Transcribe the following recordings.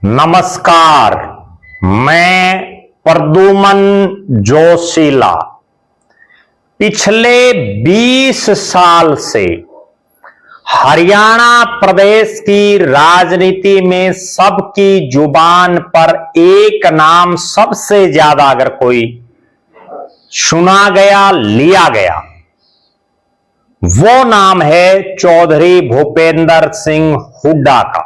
नमस्कार, मैं प्रद्युमन जोशीला पिछले 20 साल से हरियाणा प्रदेश की राजनीति में सबकी जुबान पर एक नाम सबसे ज्यादा अगर कोई सुना गया, लिया गया, वो नाम है चौधरी भूपेंद्र सिंह हुड्डा का।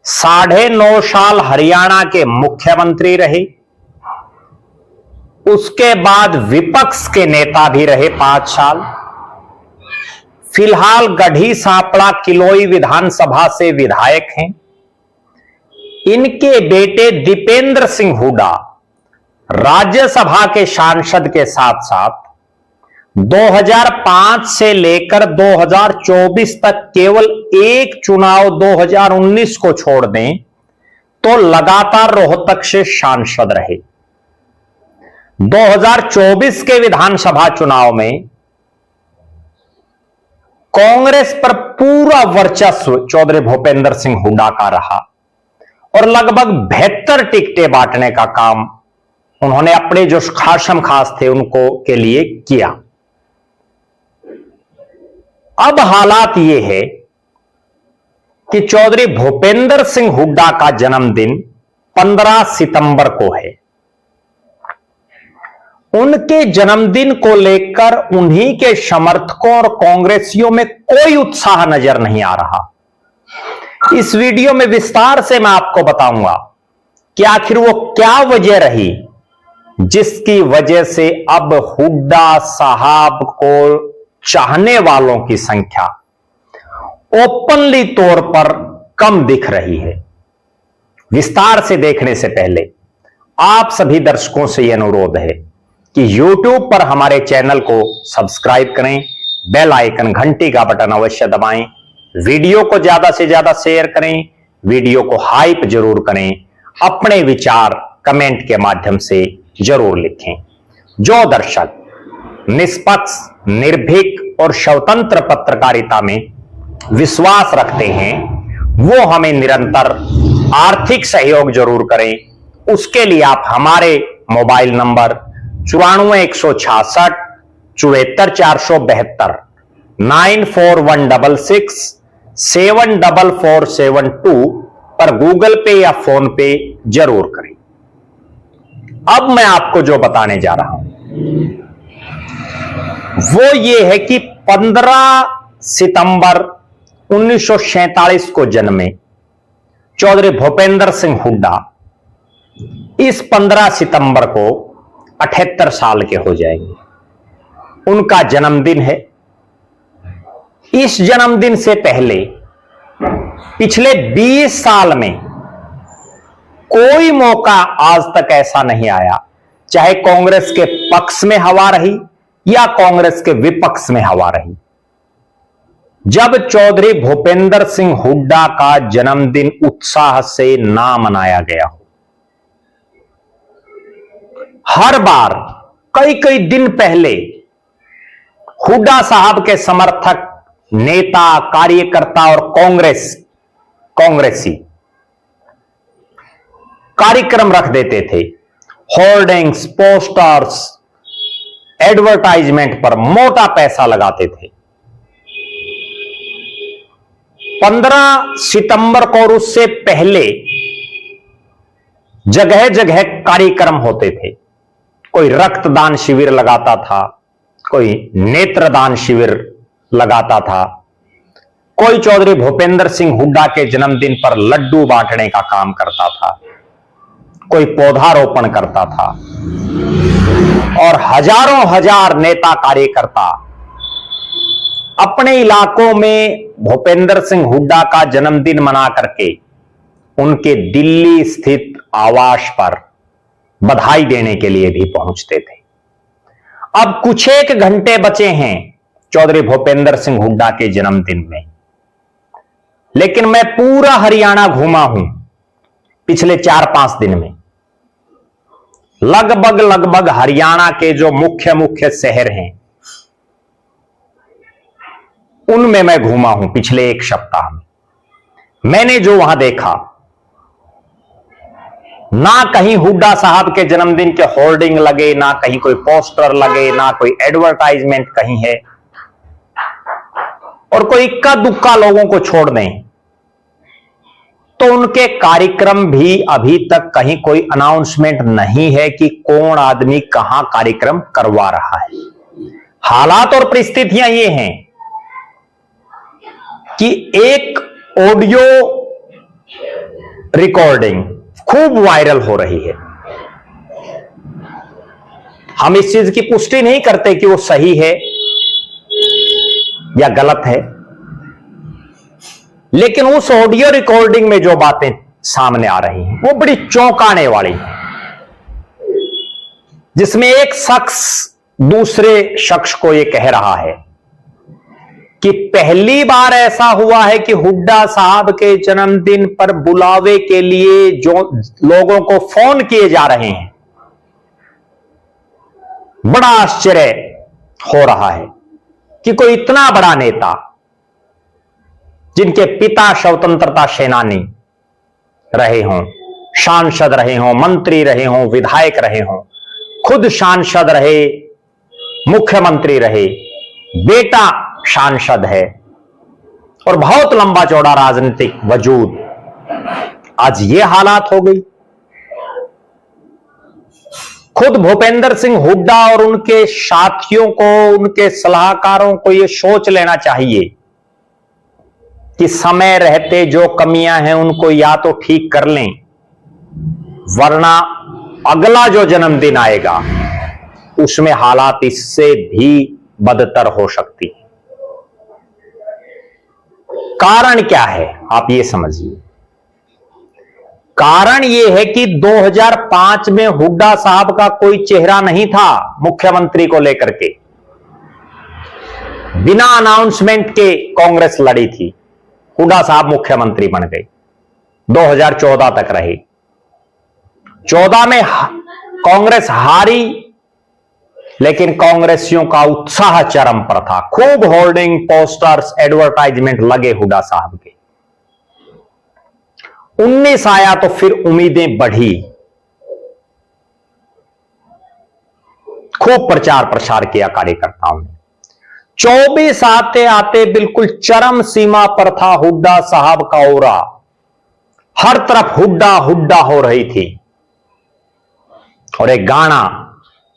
9.5 साल हरियाणा के मुख्यमंत्री रहे, उसके बाद विपक्ष के नेता भी रहे 5 साल। फिलहाल गढ़ी सांपड़ा किलोई विधानसभा से विधायक हैं। इनके बेटे दीपेंद्र सिंह हुड्डा राज्यसभा के सांसद के साथ साथ 2005 से लेकर 2024 तक केवल एक चुनाव 2019 को छोड़ दें तो लगातार रोहतक से सांसद रहे। 2024 के विधानसभा चुनाव में कांग्रेस पर पूरा वर्चस्व चौधरी भूपेंद्र सिंह हुड्डा का रहा और लगभग 72 टिकटें बांटने का काम उन्होंने अपने जो खासम खास थे उनको के लिए किया। अब हालात यह है कि चौधरी भूपेंद्र सिंह हुड्डा का जन्मदिन 15 सितंबर को है। उनके जन्मदिन को लेकर उन्हीं के समर्थकों और कांग्रेसियों में कोई उत्साह नजर नहीं आ रहा। इस वीडियो में विस्तार से मैं आपको बताऊंगा कि आखिर वो क्या वजह रही जिसकी वजह से अब हुड्डा साहब को चाहने वालों की संख्या ओपनली तौर पर कम दिख रही है। विस्तार से देखने से पहले आप सभी दर्शकों से यह अनुरोध है कि YouTube पर हमारे चैनल को सब्सक्राइब करें, बेल आइकन घंटी का बटन अवश्य दबाएं, वीडियो को ज्यादा से ज्यादा शेयर करें, वीडियो को हाइप जरूर करें, अपने विचार कमेंट के माध्यम से जरूर लिखें। जो दर्शक निष्पक्ष, निर्भीक और स्वतंत्र पत्रकारिता में विश्वास रखते हैं वो हमें निरंतर आर्थिक सहयोग जरूर करें। उसके लिए आप हमारे मोबाइल नंबर 94 166 74 472 94166 74472 पर गूगल पे या फोन पे जरूर करें। अब मैं आपको जो बताने जा रहा हूं वो ये है कि 15 सितंबर 1947 को जन्मे चौधरी भूपेंद्र सिंह हुड्डा इस 15 सितंबर को 78 साल के हो जाएंगे। उनका जन्मदिन है। इस जन्मदिन से पहले पिछले 20 साल में कोई मौका आज तक ऐसा नहीं आया, चाहे कांग्रेस के पक्ष में हवा रही या कांग्रेस के विपक्ष में हवा रही, जब चौधरी भूपेंद्र सिंह हुड्डा का जन्मदिन उत्साह से ना मनाया गया हो। हर बार कई दिन पहले हुड्डा साहब के समर्थक, नेता, कार्यकर्ता और कांग्रेसी कार्यक्रम रख देते थे। होर्डिंग्स, पोस्टर्स, एडवर्टाइजमेंट पर मोटा पैसा लगाते थे। 15 सितंबर को और उससे पहले जगह जगह कार्यक्रम होते थे। कोई रक्तदान शिविर लगाता था, कोई नेत्रदान शिविर लगाता था, कोई चौधरी भूपेंद्र सिंह हुड्डा के जन्मदिन पर लड्डू बांटने का काम करता था, कोई पौधारोपण करता था और हजारों हजार नेता कार्यकर्ता अपने इलाकों में भूपेंद्र सिंह हुड्डा का जन्मदिन मना करके उनके दिल्ली स्थित आवास पर बधाई देने के लिए भी पहुंचते थे। अब कुछ एक घंटे बचे हैं चौधरी भूपेंद्र सिंह हुड्डा के जन्मदिन में, लेकिन मैं पूरा हरियाणा घूमा हूं पिछले 4-5 दिन में। लगभग हरियाणा के जो मुख्य शहर हैं उनमें मैं घूमा हूं पिछले 1 सप्ताह में। मैंने जो वहां देखा ना कहीं हुड्डा साहब के जन्मदिन के होर्डिंग लगे, ना कहीं कोई पोस्टर लगे, ना कोई एडवर्टाइजमेंट कहीं है, और कोई इक्का दुक्का लोगों को छोड़ दें तो उनके कार्यक्रम भी अभी तक कहीं कोई अनाउंसमेंट नहीं है कि कौन आदमी कहां कार्यक्रम करवा रहा है। हालात और परिस्थितियां ये हैं कि एक ऑडियो रिकॉर्डिंग खूब वायरल हो रही है। हम इस चीज की पुष्टि नहीं करते कि वो सही है या गलत है, लेकिन उस ऑडियो रिकॉर्डिंग में जो बातें सामने आ रही हैं वो बड़ी चौंकाने वाली हैं, जिसमें एक शख्स दूसरे शख्स को यह कह रहा है कि पहली बार ऐसा हुआ है कि हुड्डा साहब के जन्मदिन पर बुलावे के लिए जो लोगों को फोन किए जा रहे हैं, बड़ा आश्चर्य हो रहा है कि कोई इतना बड़ा नेता, जिनके पिता स्वतंत्रता सेनानी रहे हों, सांसद रहे हों, मंत्री रहे हों, विधायक रहे हों, खुद सांसद रहे, मुख्यमंत्री रहे, बेटा सांसद है और बहुत लंबा चौड़ा राजनीतिक वजूद, आज ये हालात हो गई। खुद भूपेंद्र सिंह हुड्डा और उनके साथियों को, उनके सलाहकारों को यह सोच लेना चाहिए कि समय रहते जो कमियां हैं उनको या तो ठीक कर लें, वरना अगला जो जन्मदिन आएगा उसमें हालात इससे भी बदतर हो सकती है। कारण क्या है आप ये समझिए। कारण यह है कि 2005 में हुड्डा साहब का कोई चेहरा नहीं था मुख्यमंत्री को लेकर के, बिना अनाउंसमेंट के कांग्रेस लड़ी थी, हुड्डा साहब मुख्यमंत्री बन गए, 2014 तक रहे। 14 में कांग्रेस हारी, लेकिन कांग्रेसियों का उत्साह चरम पर था, खूब होर्डिंग, पोस्टर्स, एडवर्टाइजमेंट लगे हुड्डा साहब के। 19 आया तो फिर उम्मीदें बढ़ी, खूब प्रचार प्रसार किया कार्यकर्ताओं ने। 24 आते आते बिल्कुल चरम सीमा पर था हुड्डा साहब का औरा, हर तरफ हुड्डा हुड्डा हो रही थी। और एक गाना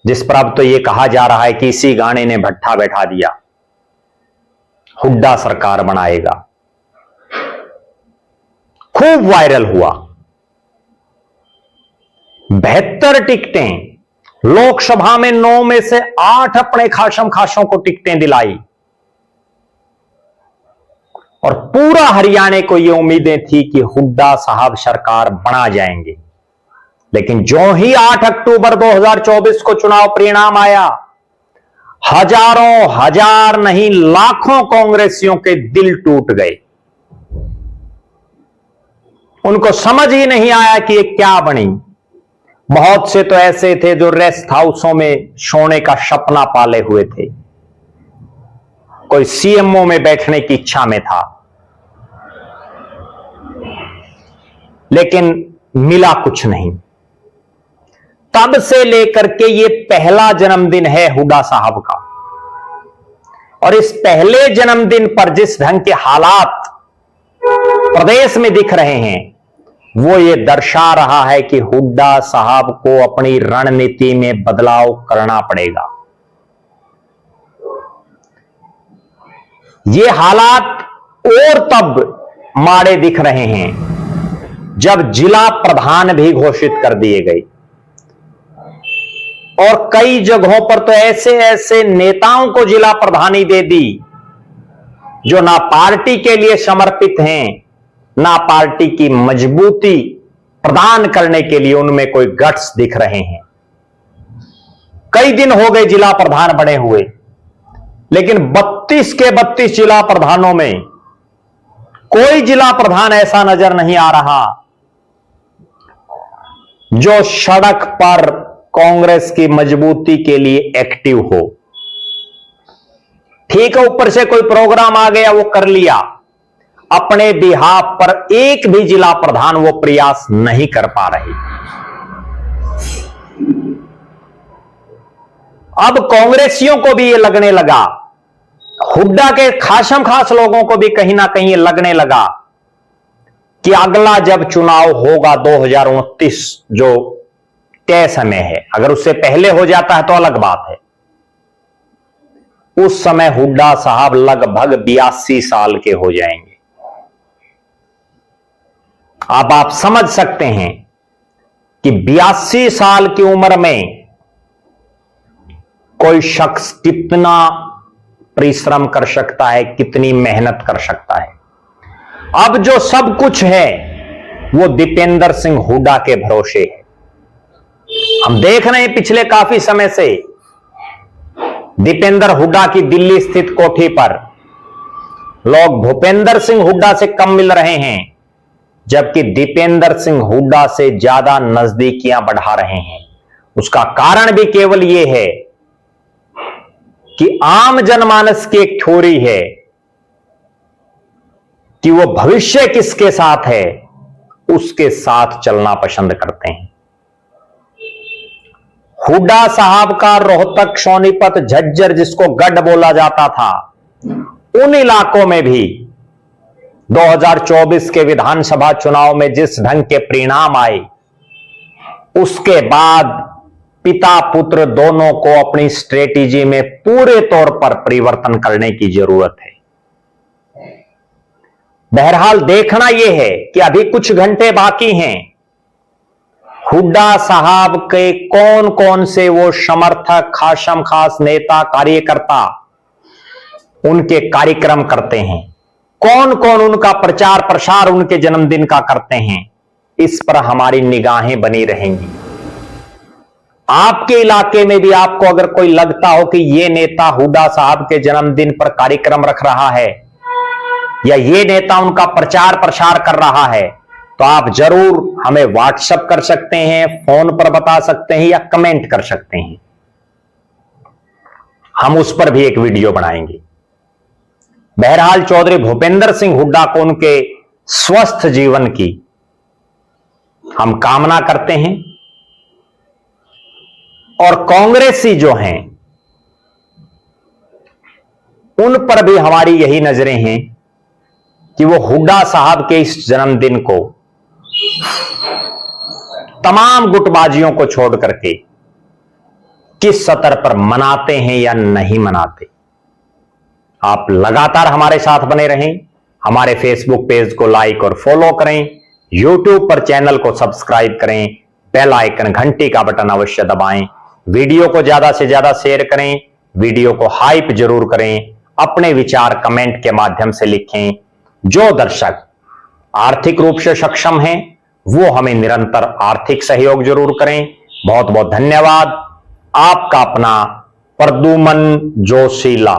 जिस पर अब तो यह कहा जा रहा है कि इसी गाने ने भट्ठा बैठा दिया, हुड्डा सरकार बनाएगा, खूब वायरल हुआ। 72 टिकटें, लोकसभा में 9 में से 8 अपने खासम खासों को टिकटें दिलाई और पूरा हरियाणा को यह उम्मीदें थी कि हुड्डा साहब सरकार बना जाएंगे। लेकिन जो ही 8 अक्टूबर 2024 को चुनाव परिणाम आया, हजारों हजार नहीं लाखों कांग्रेसियों के दिल टूट गए। उनको समझ ही नहीं आया कि ये क्या बनी। बहुत से तो ऐसे थे जो रेस्ट हाउसों में सोने का सपना पाले हुए थे, कोई सीएमओ में बैठने की इच्छा में था, लेकिन मिला कुछ नहीं। तब से लेकर के ये पहला जन्मदिन है हुड्डा साहब का, और इस पहले जन्मदिन पर जिस ढंग के हालात प्रदेश में दिख रहे हैं, वो ये दर्शा रहा है कि हुड्डा साहब को अपनी रणनीति में बदलाव करना पड़ेगा। ये हालात और तब माड़े दिख रहे हैं जब जिला प्रधान भी घोषित कर दिए गए, और कई जगहों पर तो ऐसे ऐसे नेताओं को जिला प्रधानी दे दी जो ना पार्टी के लिए समर्पित हैं, ना पार्टी की मजबूती प्रदान करने के लिए उनमें कोई गट्स दिख रहे हैं। कई दिन हो गए जिला प्रधान बने हुए, लेकिन 32 के 32 जिला प्रधानों में कोई जिला प्रधान ऐसा नजर नहीं आ रहा जो सड़क पर कांग्रेस की मजबूती के लिए एक्टिव हो। ठीक है, ऊपर से कोई प्रोग्राम आ गया, वो कर लिया, अपने बिहाफ पर एक भी जिला प्रधान वो प्रयास नहीं कर पा रहे। अब कांग्रेसियों को भी ये लगने लगा, हुड्डा के खासम खास लोगों को भी कहीं ना कहीं ये लगने लगा कि अगला जब चुनाव होगा 2029 जो तय समय है, अगर उससे पहले हो जाता है तो अलग बात है, उस समय हुड्डा साहब लगभग 82 साल के हो जाएंगे। अब आप समझ सकते हैं कि 82 साल की उम्र में कोई शख्स कितना परिश्रम कर सकता है, कितनी मेहनत कर सकता है। अब जो सब कुछ है वो दीपेंद्र सिंह हुड्डा के भरोसे है। हम देख रहे हैं पिछले काफी समय से दीपेंद्र हुड्डा की दिल्ली स्थित कोठी पर लोग भूपेंद्र सिंह हुड्डा से कम मिल रहे हैं, जबकि दीपेंद्र सिंह हुड्डा से ज्यादा नजदीकियां बढ़ा रहे हैं। उसका कारण भी केवल यह है कि आम जनमानस की एक थ्योरी है कि वो भविष्य किसके साथ है उसके साथ चलना पसंद करते हैं। हुड्डा साहब का रोहतक, सोनीपत, झज्जर जिसको गढ़ बोला जाता था, उन इलाकों में भी 2024 के विधानसभा चुनाव में जिस ढंग के परिणाम आए, उसके बाद पिता पुत्र दोनों को अपनी स्ट्रेटेजी में पूरे तौर पर परिवर्तन करने की जरूरत है। बहरहाल देखना यह है कि अभी कुछ घंटे बाकी हैं, हुड्डा साहब के कौन कौन से वो समर्थक, खासम खास नेता, कार्यकर्ता उनके कार्यक्रम करते हैं, कौन कौन उनका प्रचार प्रसार उनके जन्मदिन का करते हैं, इस पर हमारी निगाहें बनी रहेंगी। आपके इलाके में भी आपको अगर कोई लगता हो कि ये नेता हुड्डा साहब के जन्मदिन पर कार्यक्रम रख रहा है या ये नेता उनका प्रचार प्रसार कर रहा है, तो आप जरूर हमें व्हाट्सएप कर सकते हैं, फोन पर बता सकते हैं या कमेंट कर सकते हैं। हम उस पर भी एक वीडियो बनाएंगे। बहरहाल चौधरी भूपेंद्र सिंह हुड्डा को उनके स्वस्थ जीवन की हम कामना करते हैं, और कांग्रेसी जो हैं उन पर भी हमारी यही नजरें हैं कि वो हुड्डा साहब के इस जन्मदिन को तमाम गुटबाजियों को छोड़ करके किस स्तर पर मनाते हैं या नहीं मनाते। आप लगातार हमारे साथ बने रहें, हमारे फेसबुक पेज को लाइक और फॉलो करें, यूट्यूब पर चैनल को सब्सक्राइब करें, बेल आइकन घंटी का बटन अवश्य दबाएं, वीडियो को ज्यादा से ज्यादा शेयर करें, वीडियो को हाइप जरूर करें, अपने विचार कमेंट के माध्यम से लिखें। जो दर्शक आर्थिक रूप से सक्षम हैं वो हमें निरंतर आर्थिक सहयोग जरूर करें। बहुत बहुत धन्यवाद। आपका अपना प्रद्युमन जोशीला।